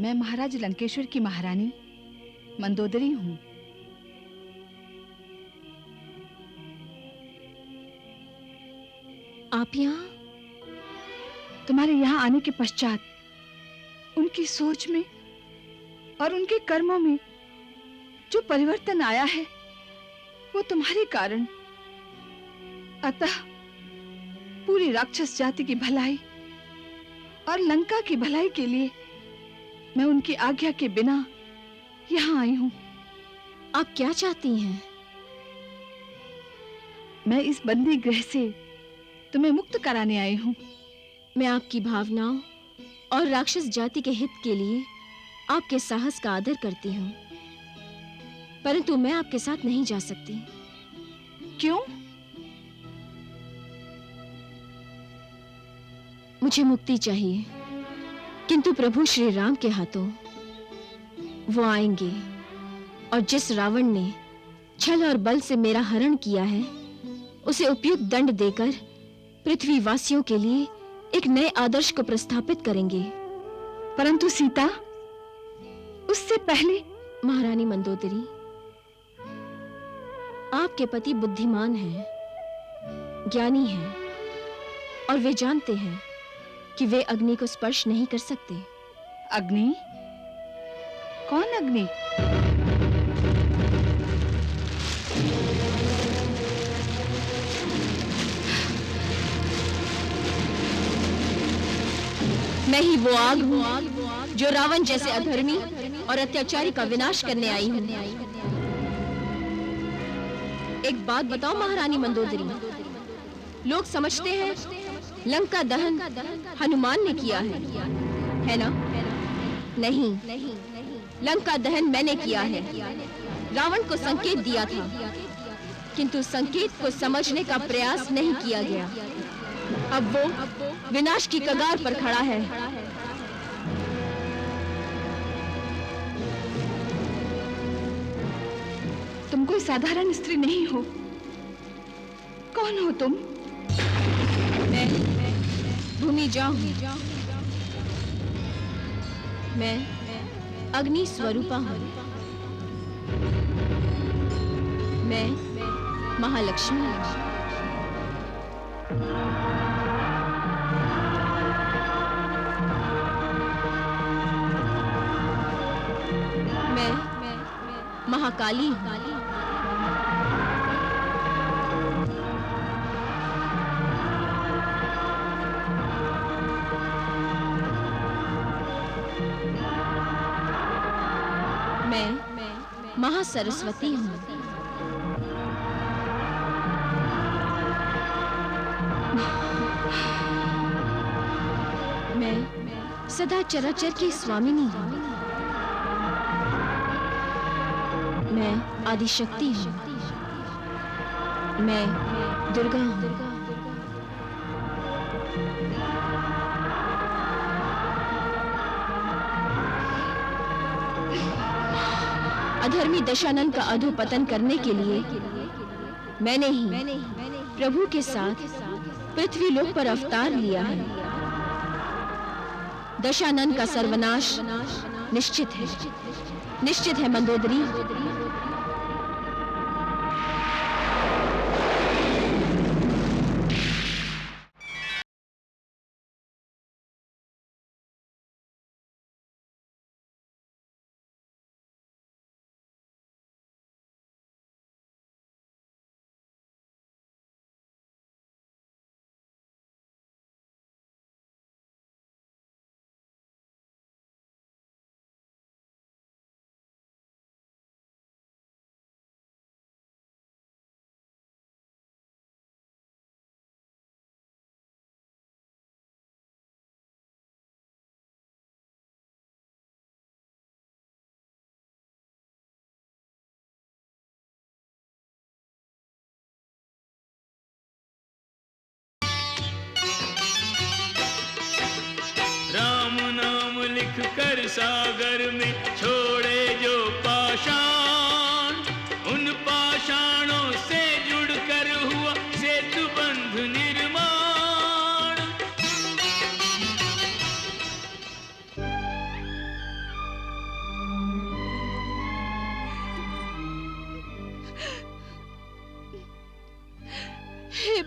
मैं महाराज लंकेश्वर की महारानी मंदोदरी हूँ। आप यहाँ? तुम्हारे यहाँ आने के पश्चात उनकी सोच में और उनके कर्मों में जो परिवर्तन आया है वो तुम्हारे कारण। अतः पूरी राक्षस जाति की भलाई और लंका की भलाई के लिए मैं उनकी आज्ञा के बिना यहाँ आई हूँ। आप क्या चाहती हैं? मैं इस बंदी गृह से तुम्हें मुक्त कराने आई हूँ। मैं आपकी भावनाओं और राक्षस जाति के हित के लिए आपके साहस का आदर करती हूँ, परंतु मैं आपके साथ नहीं जा सकती। क्यों? मुझे मुक्ति चाहिए, किंतु प्रभु श्री राम के हाथों वो आएंगे और जिस रावण ने छल और बल से मेरा हरण किया है उसे उपयुक्त दंड देकर पृथ्वी वासियों के लिए एक नए आदर्श को प्रस्थापित करेंगे। परंतु सीता, उससे पहले। महारानी मंदोदरी, आपके पति बुद्धिमान हैं, ज्ञानी हैं और वे जानते हैं कि वे अग्नि को स्पर्श नहीं कर सकते। अग्नि? कौन अग्नि? मैं ही वो आग हूँ जो रावण जैसे अधर्मी और अत्याचारी का विनाश करने आई हूँ। एक बात बताओ महारानी मंदोदरी, लोग समझते हैं लंका दहन हनुमान ने किया है ना? नहीं, लंका दहन मैंने किया है। रावण को संकेत दिया था, किंतु संकेत को समझने का प्रयास नहीं किया गया। अब वो विनाश की कगार पर खड़ा है। तुम कोई साधारण स्त्री नहीं हो। कौन हो तुम? मैं भूमि जाऊं। मैं अग्नि स्वरूपा हूं। मैं महालक्ष्मी हूं। मैं महाकाली हूं। मैं महासरस्वती हूं। मैं सदा चराचर की स्वामिनी हूं। मैं आदिशक्ति हूं। मैं दुर्गा हूं। अधर्मी दशानन का अधोपतन करने के लिए मैंने ही प्रभु के साथ पृथ्वी लोक पर अवतार लिया है। दशानन का सर्वनाश निश्चित है मंदोदरी। लिख कर सागर में छोड़े जो पाषाण, उन पाषाणों से जुड़कर हुआ सेतु बंध निर्माण।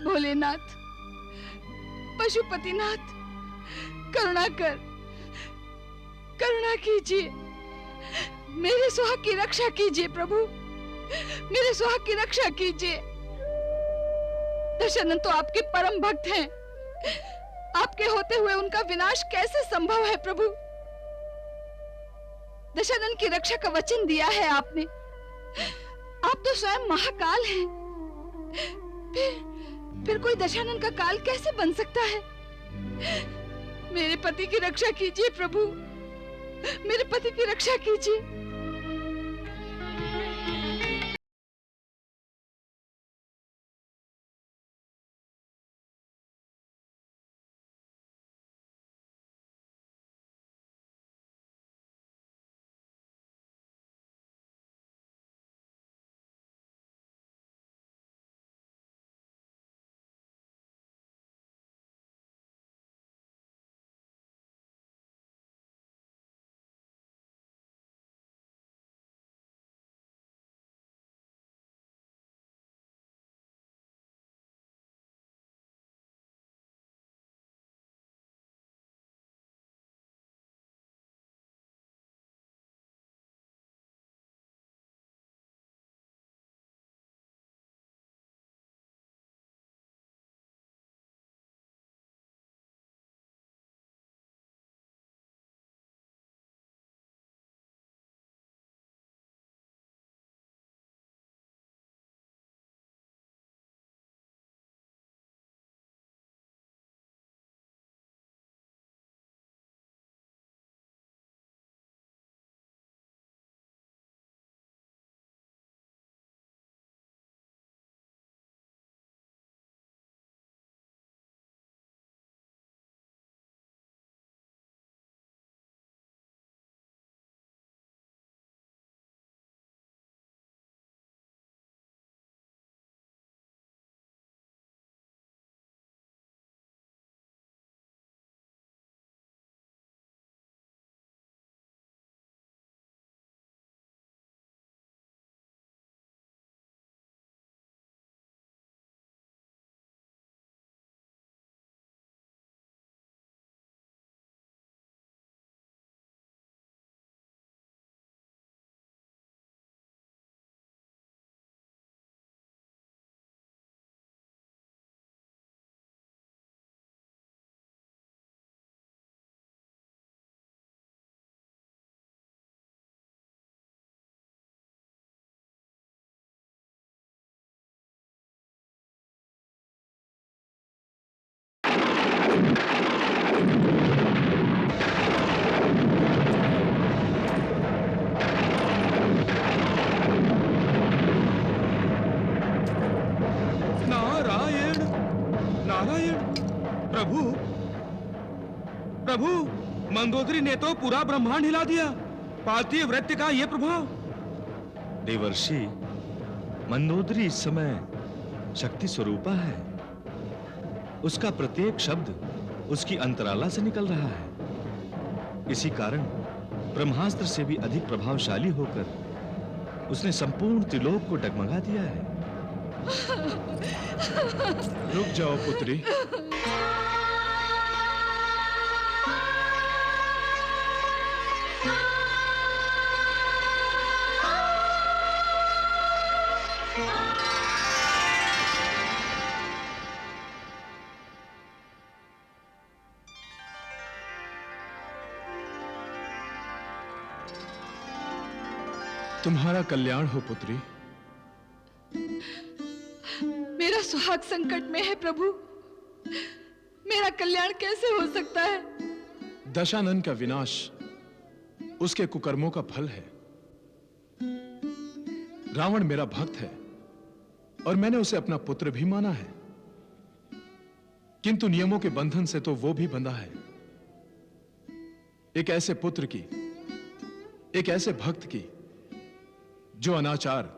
भोलेनाथ, पशुपतिनाथ, करुणा कर, करुणा कीजिए, मेरे सुहाग की रक्षा कीजिए प्रभु, मेरे सुहाग की रक्षा कीजिए। दशानन तो आपके परम भक्त हैं, आपके होते हुए उनका विनाश कैसे संभव है प्रभु? दशानन की रक्षा का वचन दिया है आपने, आप तो स्वयं महाकाल हैं, फिर कोई दशानन का काल कैसे बन सकता है? मेरे पति की रक्षा कीजिए प्रभु, मेरे पति की रक्षा कीजिए। प्रभु, प्रभु, मंदोदरी ने तो पूरा ब्रह्मांड हिला दिया। पार्थिव वृत्य का यह प्रभाव। देवर्षि, मंदोदरी इस समय शक्ति स्वरूपा है। उसका प्रत्येक शब्द उसकी अंतराला से निकल रहा है। इसी कारण ब्रह्मास्त्र से भी अधिक प्रभावशाली होकर उसने संपूर्ण त्रिलोक को डगमगा दिया है। रुक जाओ पुत्री। तुम्हारा कल्याण हो पुत्री। मेरा सुहाग संकट में है प्रभु, मेरा कल्याण कैसे हो सकता है? दशानन का विनाश उसके कुकर्मों का फल है। रावण मेरा भक्त है और मैंने उसे अपना पुत्र भी माना है, किंतु नियमों के बंधन से तो वो भी बंधा है। एक ऐसे पुत्र की, एक ऐसे भक्त की जो अनाचार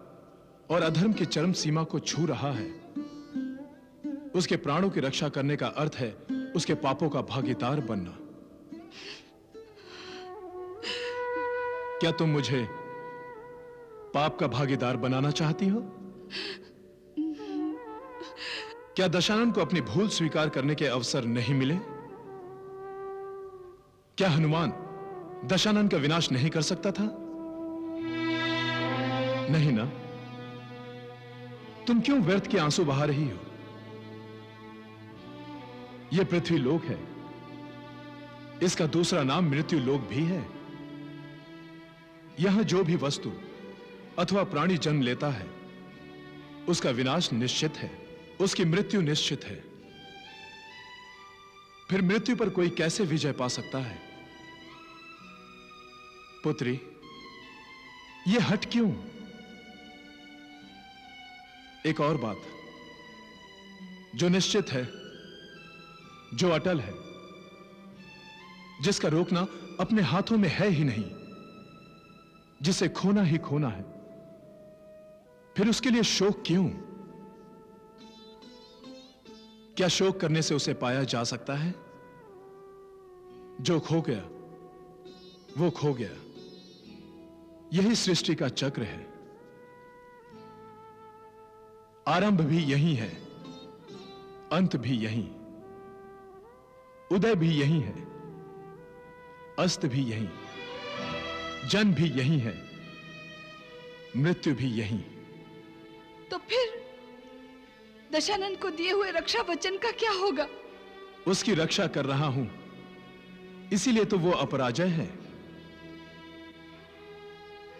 और अधर्म की चरम सीमा को छू रहा है, उसके प्राणों की रक्षा करने का अर्थ है उसके पापों का भागीदार बनना। क्या तुम मुझे पाप का भागीदार बनाना चाहती हो? क्या दशानन को अपनी भूल स्वीकार करने के अवसर नहीं मिले? क्या हनुमान दशानन का विनाश नहीं कर सकता था? नहीं ना? तुम क्यों व्यर्थ के आंसू बहा रही हो? यह पृथ्वी लोक है, इसका दूसरा नाम मृत्यु लोक भी है। यहां जो भी वस्तु अथवा प्राणी जन्म लेता है उसका विनाश निश्चित है, उसकी मृत्यु निश्चित है। फिर मृत्यु पर कोई कैसे विजय पा सकता है? पुत्री, यह हट क्यों? एक और बात, जो निश्चित है, जो अटल है, जिसका रोकना अपने हाथों में है ही नहीं, जिसे खोना ही खोना है, फिर उसके लिए शोक क्यों? क्या शोक करने से उसे पाया जा सकता है? जो खो गया वो खो गया। यही सृष्टि का चक्र है। आरंभ भी यही है, अंत भी यही, उदय भी यही है, अस्त भी यही, जन्म भी यही है, मृत्यु भी यही। तो फिर दशानन को दिए हुए रक्षा वचन का क्या होगा? उसकी रक्षा कर रहा हूं, इसीलिए तो वो अपराजय है।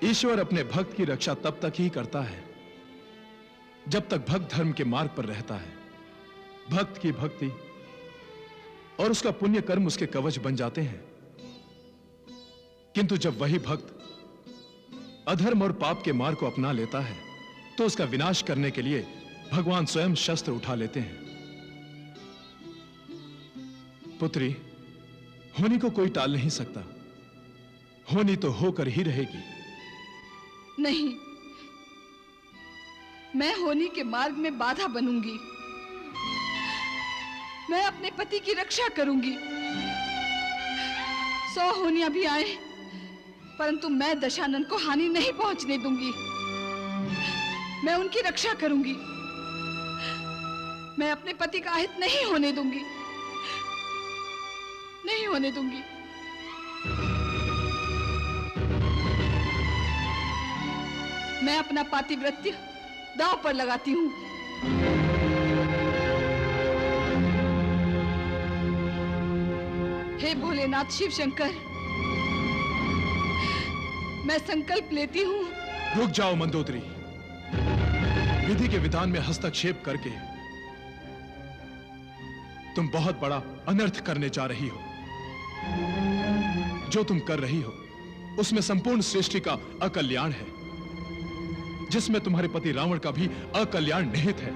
ईश्वर अपने भक्त की रक्षा तब तक ही करता है जब तक भक्त धर्म के मार्ग पर रहता है। भक्त की भक्ति और उसका पुण्य कर्म उसके कवच बन जाते हैं। किंतु जब वही भक्त अधर्म और पाप के मार्ग को अपना लेता है तो उसका विनाश करने के लिए भगवान स्वयं शस्त्र उठा लेते हैं। पुत्री, होनी को कोई टाल नहीं सकता, होनी तो होकर ही रहेगी। नहीं, मैं होनी के मार्ग में बाधा बनूंगी। मैं अपने पति की रक्षा करूंगी। 100 होनियां भी आए, परंतु मैं दशानन को हानि नहीं पहुंचने दूंगी। मैं उनकी रक्षा करूंगी। मैं अपने पति का अहित नहीं होने दूंगी, नहीं होने दूंगी। मैं अपना पातिव्रत्य दांव पर लगाती हूं। हे भोलेनाथ शिव शंकर, मैं संकल्प लेती हूं। रुक जाओ मंदोदरी। विधि के विधान में हस्तक्षेप करके तुम बहुत बड़ा अनर्थ करने जा रही हो। जो तुम कर रही हो उसमें संपूर्ण सृष्टि का अकल्याण है, जिसमें तुम्हारे पति रावण का भी अकल्याण निहित है।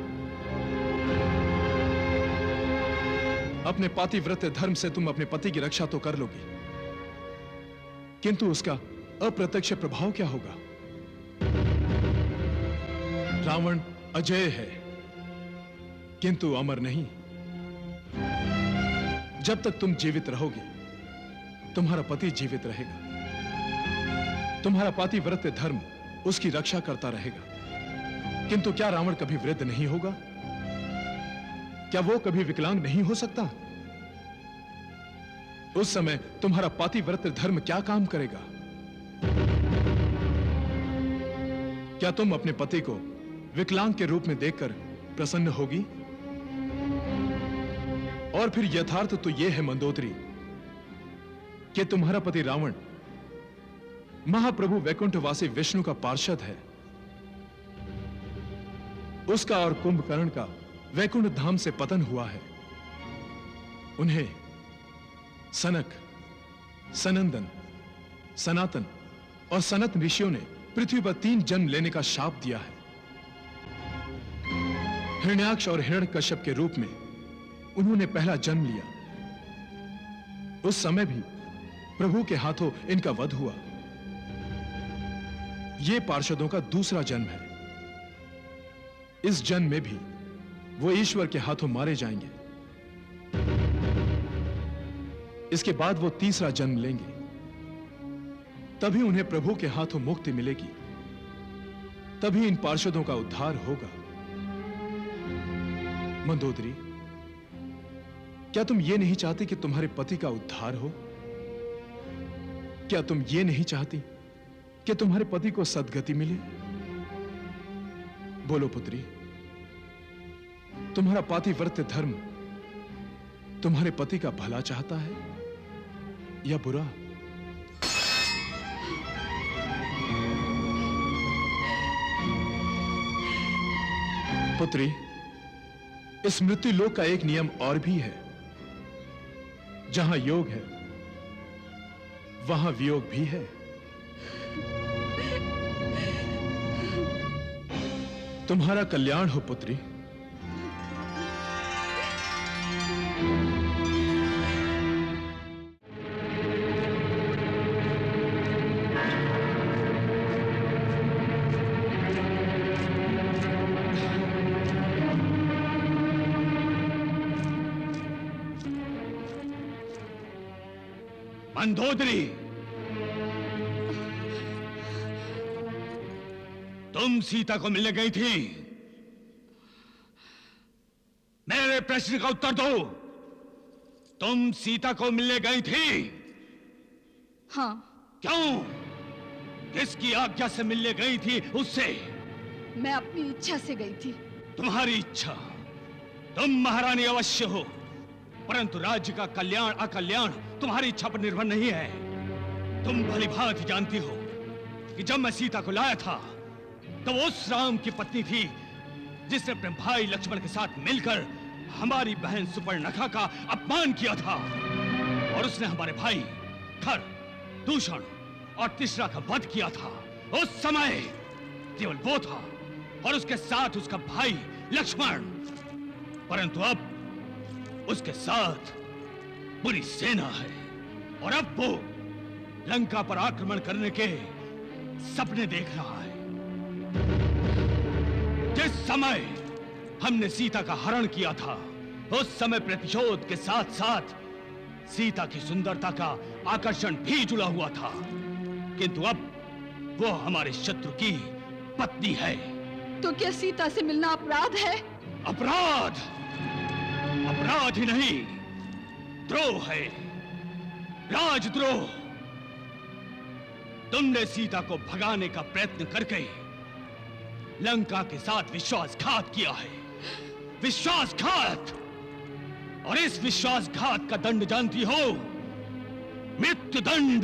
अपने पातिव्रत्य धर्म से तुम अपने पति की रक्षा तो कर लोगी, किंतु उसका अप्रत्यक्ष प्रभाव क्या होगा? रावण अजय है किंतु अमर नहीं। जब तक तुम जीवित रहोगे तुम्हारा पति जीवित रहेगा, तुम्हारा पातिव्रत्य धर्म उसकी रक्षा करता रहेगा। किंतु क्या रावण कभी वृद्ध नहीं होगा? क्या वो कभी विकलांग नहीं हो सकता? उस समय तुम्हारा पातिव्रत्य धर्म क्या काम करेगा? क्या तुम अपने पति को विकलांग के रूप में देखकर प्रसन्न होगी? और फिर यथार्थ तो यह है मंदोदरी कि तुम्हारा पति रावण महाप्रभु वैकुंठवासी विष्णु का पार्षद है। उसका और कुंभकर्ण का वैकुंठ धाम से पतन हुआ है। उन्हें सनक, सनंदन, सनातन और सनत ऋषियों ने पृथ्वी पर 3 जन्म लेने का शाप दिया है। हिरण्याक्ष और हिरण्यकश्यप के रूप में उन्होंने पहला जन्म लिया। उस समय भी प्रभु के हाथों इनका वध हुआ। यह पार्षदों का दूसरा जन्म है। इस जन्म में भी वो ईश्वर के हाथों मारे जाएंगे। इसके बाद वो तीसरा जन्म लेंगे, तभी उन्हें प्रभु के हाथों मुक्ति मिलेगी, तभी इन पार्षदों का उद्धार होगा। मंदोदरी, क्या तुम ये नहीं चाहती कि तुम्हारे पति का उद्धार हो? क्या तुम ये नहीं चाहती कि तुम्हारे पति को सद्गति मिले? बोलो पुत्री, तुम्हारा पातिव्रत्य धर्म तुम्हारे पति का भला चाहता है या बुरा? पुत्री, इस मृत्यु लोक का एक नियम और भी है। जहां योग है वहां वियोग भी है। तुम्हारा कल्याण हो पुत्री। मंदोदरी, तुम सीता को मिलने गई थी। मेरे प्रश्न का उत्तर दो। तुम सीता को मिलने गई थी? हाँ। क्यों? किसकी आज्ञा से मिलने गई थी उससे? मैं अपनी इच्छा से गई थी। तुम्हारी इच्छा? तुम महारानी अवश्य हो, परंतु राज्य का कल्याण अकल्याण तुम्हारी इच्छा पर निर्भर नहीं है। तुम भली भांति जानती हो कि जब मैं सीता को लाया था तो वो उस राम की पत्नी थी जिसने अपने भाई लक्ष्मण के साथ मिलकर हमारी बहन सुपर्णखा का अपमान किया था, और उसने हमारे भाई खर, दूषण और तिसरा का वध किया था। उस समय केवल वो था और उसके साथ उसका भाई लक्ष्मण, परंतु अब उसके साथ पूरी सेना है, और अब वो लंका पर आक्रमण करने के सपने देख रहा है। जिस समय हमने सीता का हरण किया था उस समय प्रतिशोध के साथ साथ सीता की सुंदरता का आकर्षण भी जुड़ा हुआ था, किंतु अब वो हमारे शत्रु की पत्नी है। तो क्या सीता से मिलना अपराध है? अपराध? अपराध ही नहीं, द्रोह है, राजद्रोह। तुमने सीता को भगाने का प्रयत्न करके लंका के साथ विश्वासघात किया है। विश्वासघात! और इस विश्वासघात का दंड जानती हो? मृत्यु दंड।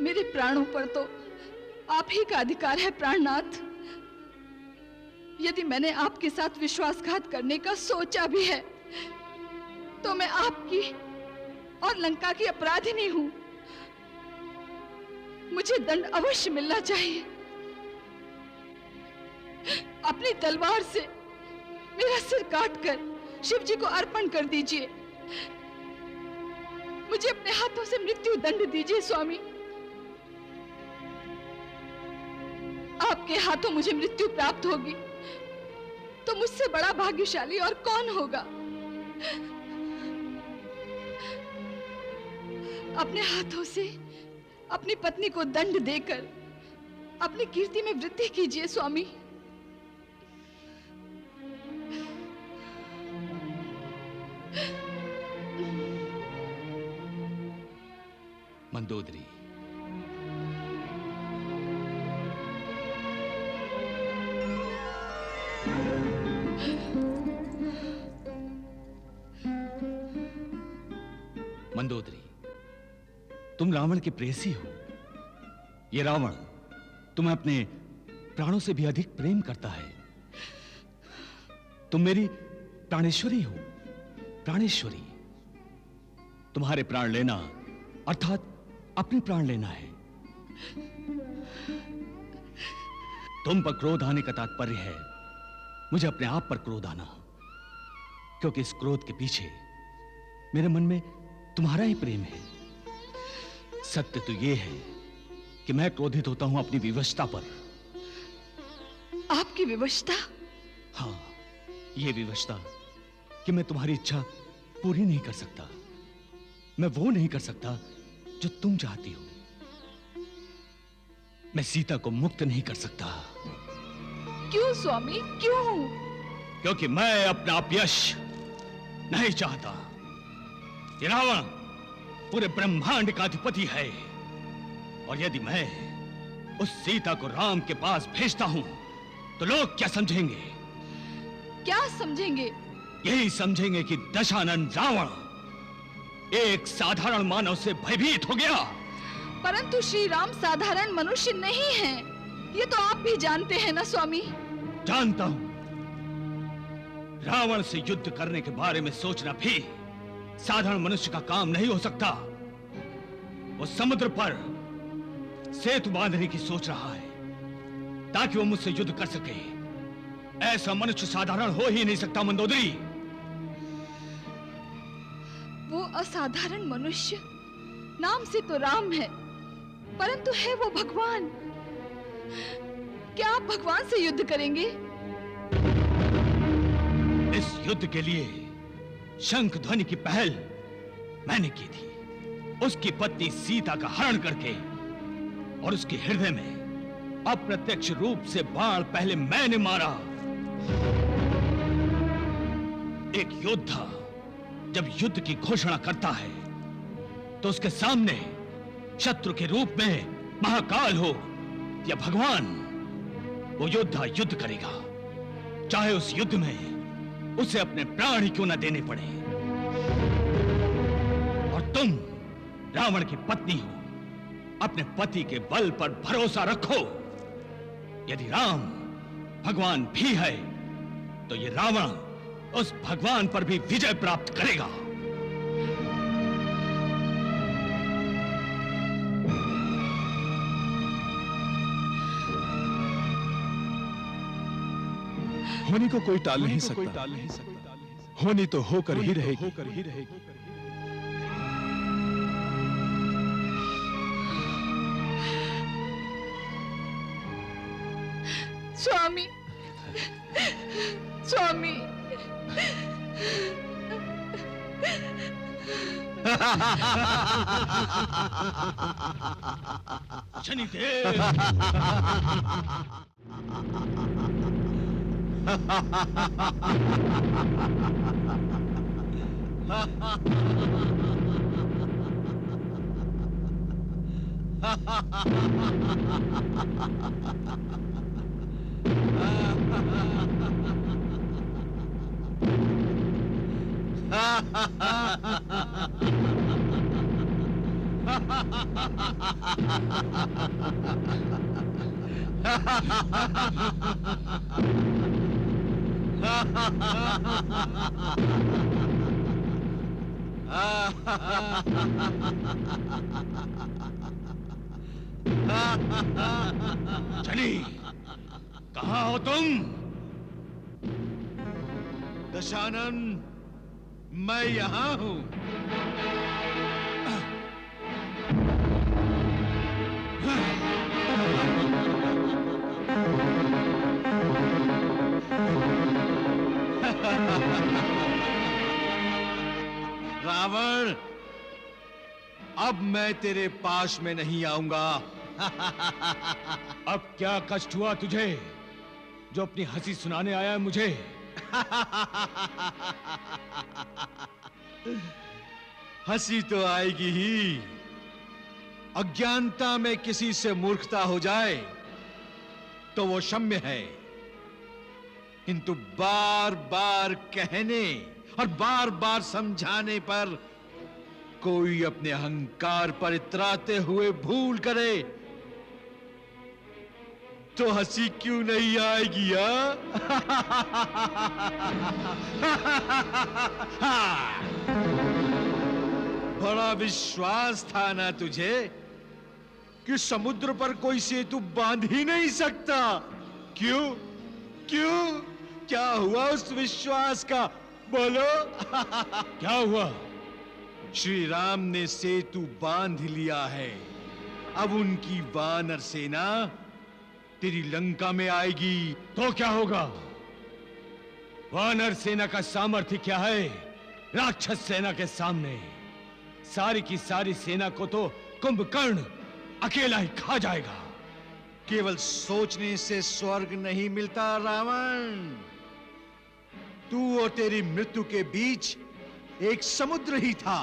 मेरे प्राणों पर तो आप ही का अधिकार है प्राणनाथ। यदि मैंने आपके साथ विश्वासघात करने का सोचा भी है तो मैं आपकी और लंका की अपराधिनी हूं। मुझे दंड अवश्य मिलना चाहिए। अपनी तलवार से मेरा सिर काटकर शिव जी को अर्पण कर दीजिए। मुझे अपने हाथों से मृत्यु दंड दीजिए स्वामी। आपके हाथों मुझे मृत्यु प्राप्त होगी तो मुझसे बड़ा भाग्यशाली और कौन होगा। अपने हाथों से अपनी पत्नी को दंड देकर अपनी कीर्ति में वृद्धि कीजिए स्वामी। मंदोदरी, मंदोदरी, तुम रावण के प्रेयसी हो। ये रावण तुम्हें अपने प्राणों से भी अधिक प्रेम करता है। तुम मेरी प्राणेश्वरी हो, प्राणेश्वरी। तुम्हारे प्राण लेना अर्थात अपने प्राण लेना है। तुम पर क्रोध आने का तात्पर्य है मुझे अपने आप पर क्रोध आना, क्योंकि इस क्रोध के पीछे मेरे मन में तुम्हारा ही प्रेम है। सत्य तो यह है कि मैं क्रोधित होता हूं अपनी विवशता पर। आपकी विवशता? हाँ, यह विवशता कि मैं तुम्हारी इच्छा पूरी नहीं कर सकता। मैं वो नहीं कर सकता जो तुम चाहती हो। मैं सीता को मुक्त नहीं कर सकता। क्यों स्वामी, क्यों? क्योंकि मैं अपना अपयश नहीं चाहता। ये रावण पूरे ब्रह्मांड का अधिपति है, और यदि मैं उस सीता को राम के पास भेजता हूं तो लोग क्या समझेंगे? क्या समझेंगे? यही समझेंगे कि दशानन रावण एक साधारण मानव से भयभीत हो गया। परंतु श्री राम साधारण मनुष्य नहीं हैं। ये तो आप भी जानते हैं ना स्वामी। जानता हूं। रावण से युद्ध करने के बारे में सोचना भी साधारण मनुष्य का काम नहीं हो सकता। वो समुद्र पर सेतु बांधने की सोच रहा है ताकि वो मुझसे युद्ध कर सके। ऐसा मनुष्य साधारण हो ही नहीं सकता मंदोदरी। वो असाधारण मनुष्य नाम से तो राम है, परंतु है वो भगवान। क्या आप भगवान से युद्ध करेंगे? इस युद्ध के लिए शंख ध्वनि की पहल मैंने की थी। उसकी पत्नी सीता का हरण करके, और उसके हृदय में अप्रत्यक्ष रूप से बाण पहले मैंने मारा। एक योद्धा जब युद्ध की घोषणा करता है तो उसके सामने शत्रु के रूप में महाकाल हो या भगवान, वो योद्धा युद्ध करेगा, चाहे उस युद्ध में उसे अपने प्राण ही क्यों न देने पड़े। और तुम रावण की पत्नी हो, अपने पति के बल पर भरोसा रखो। यदि राम भगवान भी है तो ये रावण उस भगवान पर भी विजय प्राप्त करेगा। होनी को कोई टाल नहीं सकता। होनी तो होकर ही रहेगी। स्वामी, स्वामी। शनिदेव, चली, कहाँ हो तुम? दशानन, मैं यहां हूं। रावण, अब मैं तेरे पास में नहीं आऊंगा। अब क्या कष्ट हुआ तुझे जो अपनी हंसी सुनाने आया है मुझे? हंसी तो आएगी ही। अज्ञानता में किसी से मूर्खता हो जाए तो वो क्षम्य है, किंतु बार बार कहने और बार बार समझाने पर कोई अपने अहंकार पर इतराते हुए भूल करे तो हंसी क्यों नहीं आएगी? बड़ा विश्वास था ना तुझे कि समुद्र पर कोई सेतु बांध ही नहीं सकता। क्यों क्यों? क्या हुआ उस विश्वास का? बोलो। क्या हुआ? श्री राम ने सेतु बांध लिया है। अब उनकी वानर सेना तेरी लंका में आएगी। तो क्या होगा? वानर सेना का सामर्थ्य क्या है राक्षस सेना के सामने? सारी की सारी सेना को तो कुंभकर्ण अकेला ही खा जाएगा। केवल सोचने से स्वर्ग नहीं मिलता रावण। तू और तेरी मृत्यु के बीच एक समुद्र ही था।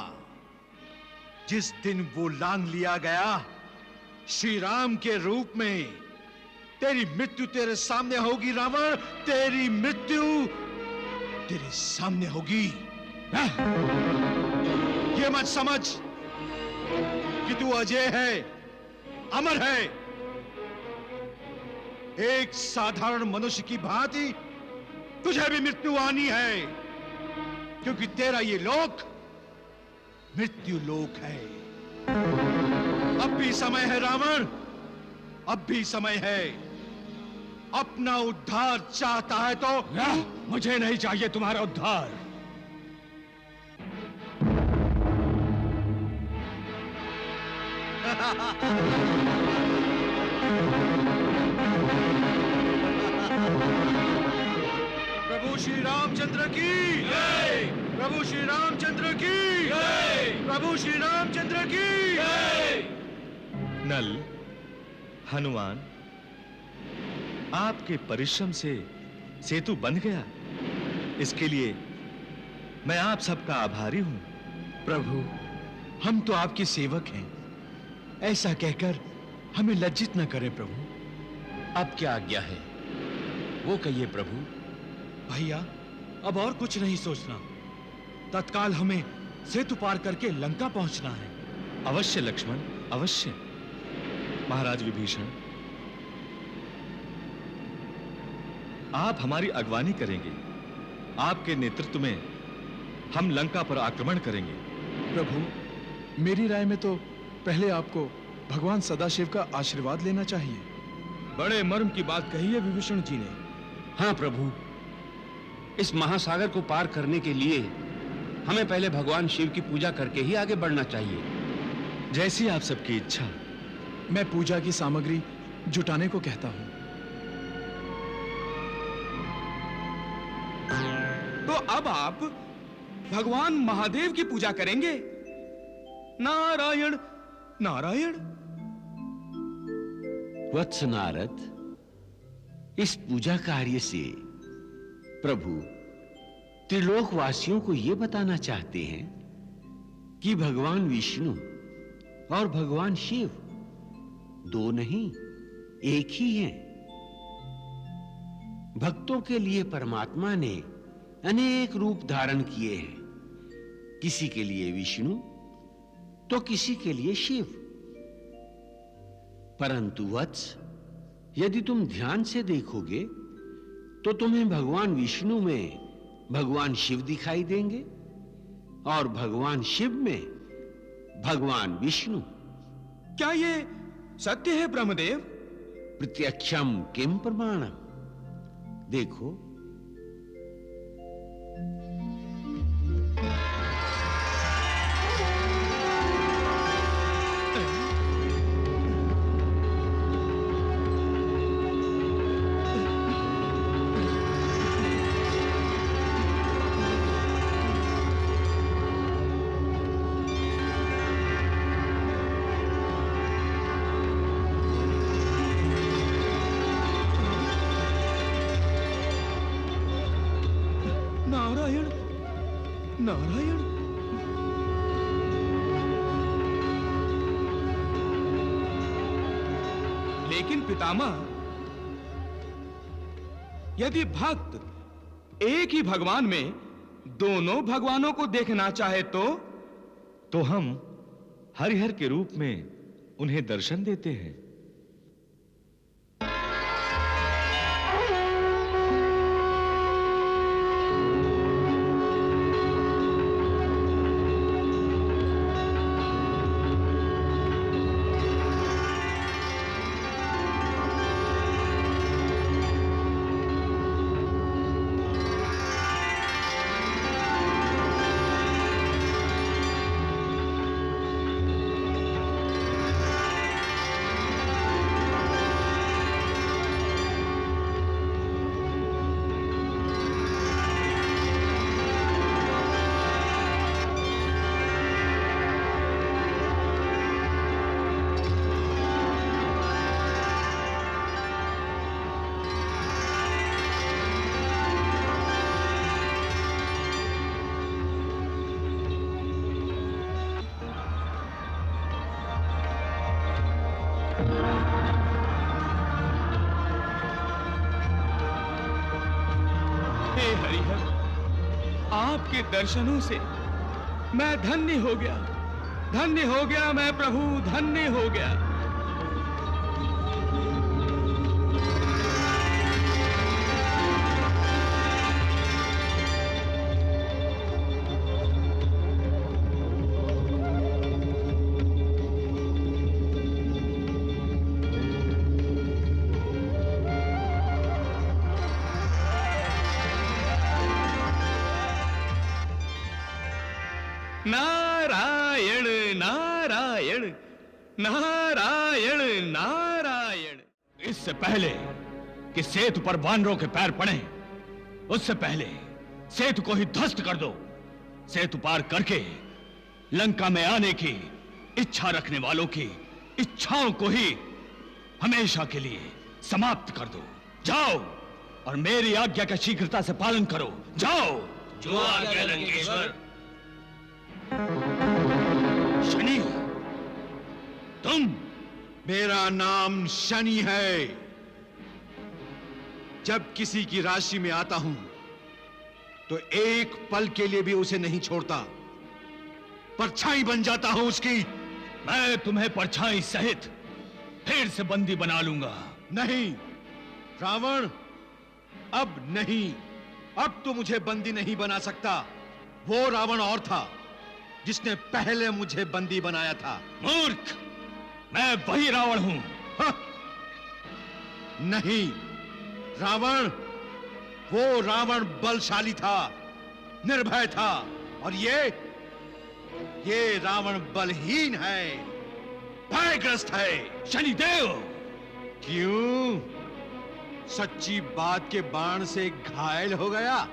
जिस दिन वो लांघ लिया गया श्री राम के रूप में, तेरी मृत्यु तेरे सामने होगी रावण। तेरी मृत्यु तेरे सामने होगी। ये मत समझ कि तू अजय है, अमर है। एक साधारण मनुष्य की भांति तुझे भी मृत्यु आनी है, क्योंकि तेरा ये लोक मृत्यु लोक है। अब भी समय है रावण, अब भी समय है। अपना उद्धार चाहता है तो मुझे नहीं चाहिए तुम्हारा उद्धार। प्रभु श्री रामचंद्र की जय। प्रभु श्री रामचंद्र की जय। प्रभु श्री रामचंद्र की जय। नल, हनुमान, आपके परिश्रम से सेतु बन गया। इसके लिए मैं आप सबका आभारी हूं। प्रभु, हम तो आपके सेवक हैं, ऐसा कहकर हमें लज्जित न करें प्रभु। अब क्या आज्ञा है वो कहिए प्रभु। भैया, अब और कुछ नहीं सोचना। तत्काल हमें सेतु पार करके लंका पहुंचना है। अवश्य लक्ष्मण, अवश्य। महाराज विभीषण, आप हमारी अगवानी करेंगे। आपके नेतृत्व में हम लंका पर आक्रमण करेंगे। प्रभु, मेरी राय में तो पहले आपको भगवान सदाशिव का आशीर्वाद लेना चाहिए। बड़े मर्म की बात कही है विभीषण जी ने। हाँ प्रभु, इस महासागर को पार करने के लिए हमें पहले भगवान शिव की पूजा करके ही आगे बढ़ना चाहिए। जैसी आप सबकी इच्छा। मैं पूजा की सामग्री जुटाने को कहता हूं। तो अब आप भगवान महादेव की पूजा करेंगे? नारायण नारायण। वत्स नारद, इस पूजा कार्य से प्रभु त्रिलोकवासियों को यह बताना चाहते हैं कि भगवान विष्णु और भगवान शिव दो नहीं एक ही हैं। भक्तों के लिए परमात्मा ने अनेक रूप धारण किए हैं, किसी के लिए विष्णु तो किसी के लिए शिव। परंतु वत्स, यदि तुम ध्यान से देखोगे तो तुम्हें भगवान विष्णु में भगवान शिव दिखाई देंगे और भगवान शिव में भगवान विष्णु। क्या ये सत्य है ब्रह्मदेव? प्रत्यक्षम किम प्रमाणम। देखो, नारायण नारायण। लेकिन पितामह, यदि भक्त एक ही भगवान में दोनों भगवानों को देखना चाहे तो हम हरिहर के रूप में उन्हें दर्शन देते हैं। हे हरिहर, आपके दर्शनों से मैं धन्य हो गया, धन्य हो गया मैं प्रभु, धन्य हो गया। नारायण नारायण नारायण नारायण। इससे पहले कि सेतु पर वानरों के पैर पड़े, उससे पहले सेतु को ही ध्वस्त कर दो। सेतु पार करके लंका में आने की इच्छा रखने वालों की इच्छाओं को ही हमेशा के लिए समाप्त कर दो। जाओ और मेरी आज्ञा का शीघ्रता से पालन करो। जाओ। जो आज्ञा लंकेश्वर। शनि, तुम? मेरा नाम शनि है। जब किसी की राशि में आता हूं तो एक पल के लिए भी उसे नहीं छोड़ता, परछाई बन जाता हूं उसकी। मैं तुम्हें परछाई सहित फिर से बंदी बना लूंगा। नहीं रावण, अब नहीं। अब तो मुझे बंदी नहीं बना सकता। वो रावण और था जिसने पहले मुझे बंदी बनाया था। मूर्ख, मैं वही रावण हूं। नहीं रावण, वो रावण बलशाली था, निर्भय था, और ये रावण बलहीन है, भयग्रस्त है। शनिदेव! क्यों? सच्ची बात के बाण से घायल हो गया?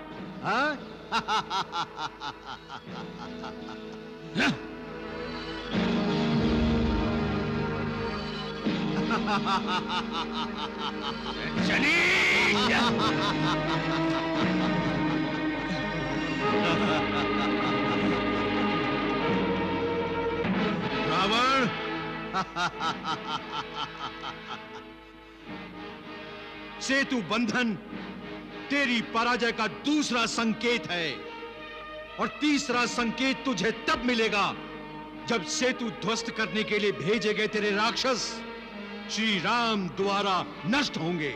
हाँ? शनि! रावण! सेतु बंधन तेरी पराजय का दूसरा संकेत है, और तीसरा संकेत तुझे तब मिलेगा जब सेतु ध्वस्त करने के लिए भेजे गए तेरे राक्षस श्री राम द्वारा नष्ट होंगे।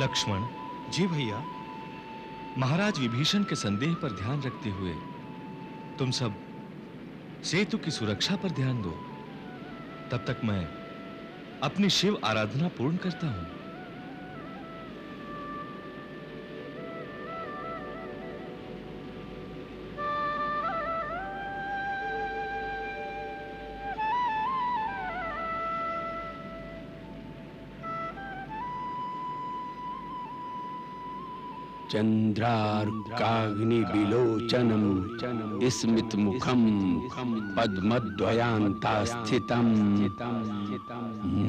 लक्ष्मण। जी भैया। महाराज विभीषण के संदेह पर ध्यान रखते हुए तुम सब सेतु की सुरक्षा पर ध्यान दो। तब तक मैं अपनी शिव आराधना पूर्ण करता हूं। चंद्रार्काग्निबिलोचनम स्मितमुखम पद्मद्वयान्तास्थितम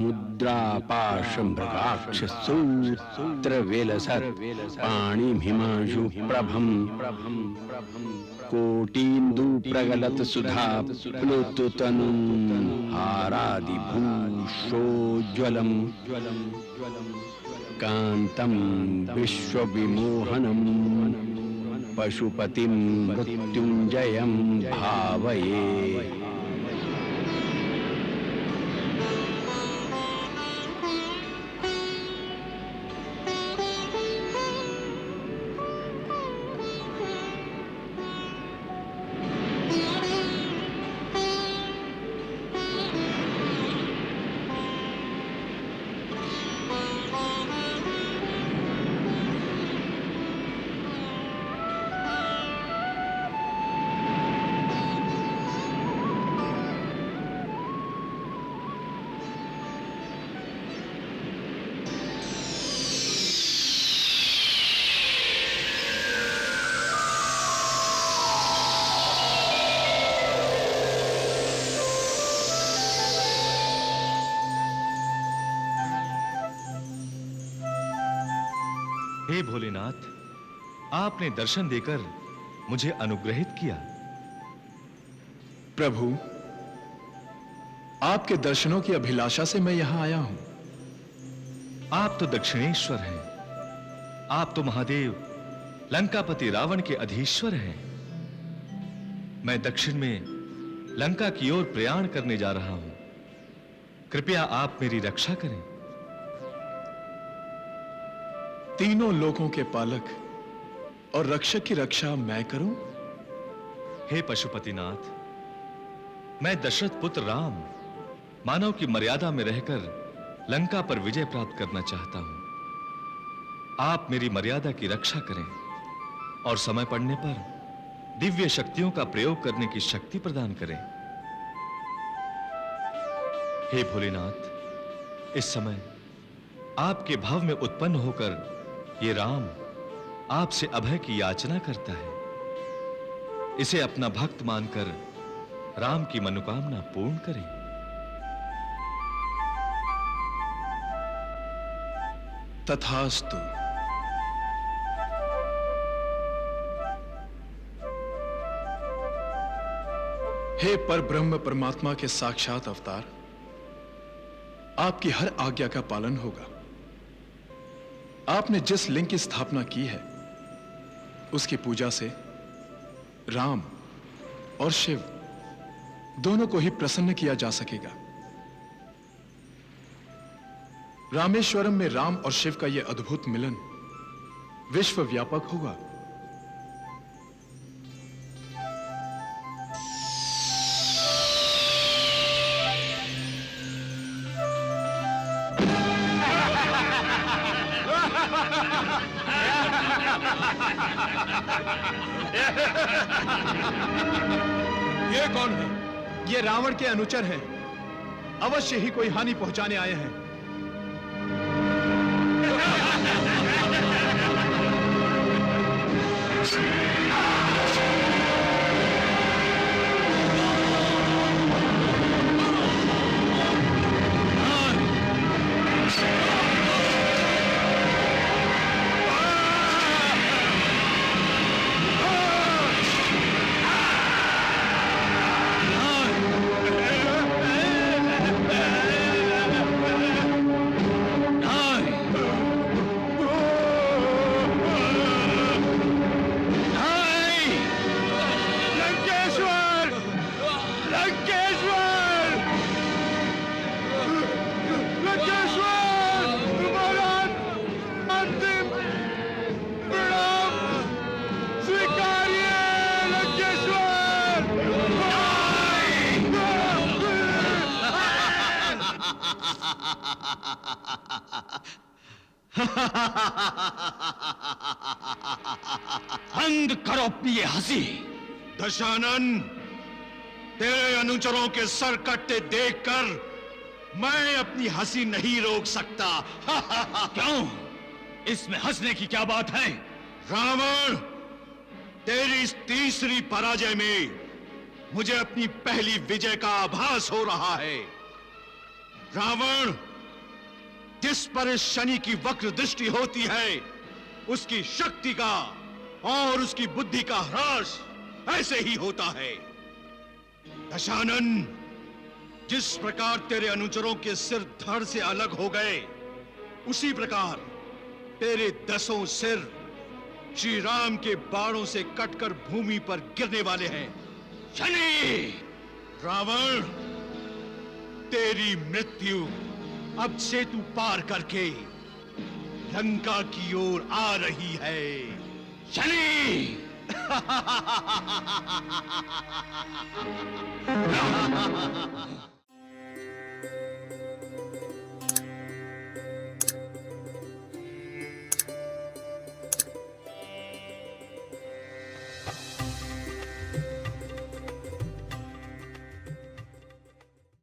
मुद्रापाशमृगाक्षसूत्रवेलसत् पाणिहिमांशु प्रभम कोटीन्दुप्रगलत सुधा प्लुततनुं हारादिभूषोज्ज्वलम कांतं विश्वविमोहनं पशुपतिं मृत्युंजयं भावये। हे भोलेनाथ, आपने दर्शन देकर मुझे अनुग्रहित किया। प्रभु, आपके दर्शनों की अभिलाषा से मैं यहां आया हूं। आप तो दक्षिणेश्वर हैं। आप तो महादेव लंकापति रावण के अधीश्वर हैं। मैं दक्षिण में लंका की ओर प्रयाण करने जा रहा हूं। कृपया आप मेरी रक्षा करें। तीनों लोकों के पालक और रक्षक की रक्षा मैं करूं? हे पशुपतिनाथ, मैं दशरथ पुत्र राम मानव की मर्यादा में रहकर लंका पर विजय प्राप्त करना चाहता हूं। आप मेरी मर्यादा की रक्षा करें और समय पड़ने पर दिव्य शक्तियों का प्रयोग करने की शक्ति प्रदान करें। हे भोलेनाथ, इस समय आपके भाव में उत्पन्न होकर ये राम आपसे अभय की याचना करता है। इसे अपना भक्त मानकर राम की मनोकामना पूर्ण करें। तथास्तु। हे परब्रह्म परमात्मा के साक्षात अवतार, आपकी हर आज्ञा का पालन होगा। आपने जिस लिंग की स्थापना की है उसकी पूजा से राम और शिव दोनों को ही प्रसन्न किया जा सकेगा। रामेश्वरम में राम और शिव का यह अद्भुत मिलन विश्व व्यापक होगा। ये कौन है? ये रावण के अनुचर हैं। अवश्य ही कोई हानि पहुंचाने आए हैं। बंद करो अपनी ये हंसी। दशानन, तेरे अनुचरों के सर कटते देखकर मैं अपनी हंसी नहीं रोक सकता। क्यों? इसमें हंसने की क्या बात है? रावण, तेरी इस तीसरी पराजय में मुझे अपनी पहली विजय का आभास हो रहा है। रावण, जिस पर इस शनि की वक्र दृष्टि होती है उसकी शक्ति का और उसकी बुद्धि का ह्रास ऐसे ही होता है। दशानन, जिस प्रकार तेरे अनुचरों के सिर धड़ से अलग हो गए उसी प्रकार तेरे 10 सिर श्री राम के बाणों से कटकर भूमि पर गिरने वाले हैं। शनि! रावण, तेरी मृत्यु अब सेतु पार करके लंका की ओर आ रही है। शनि!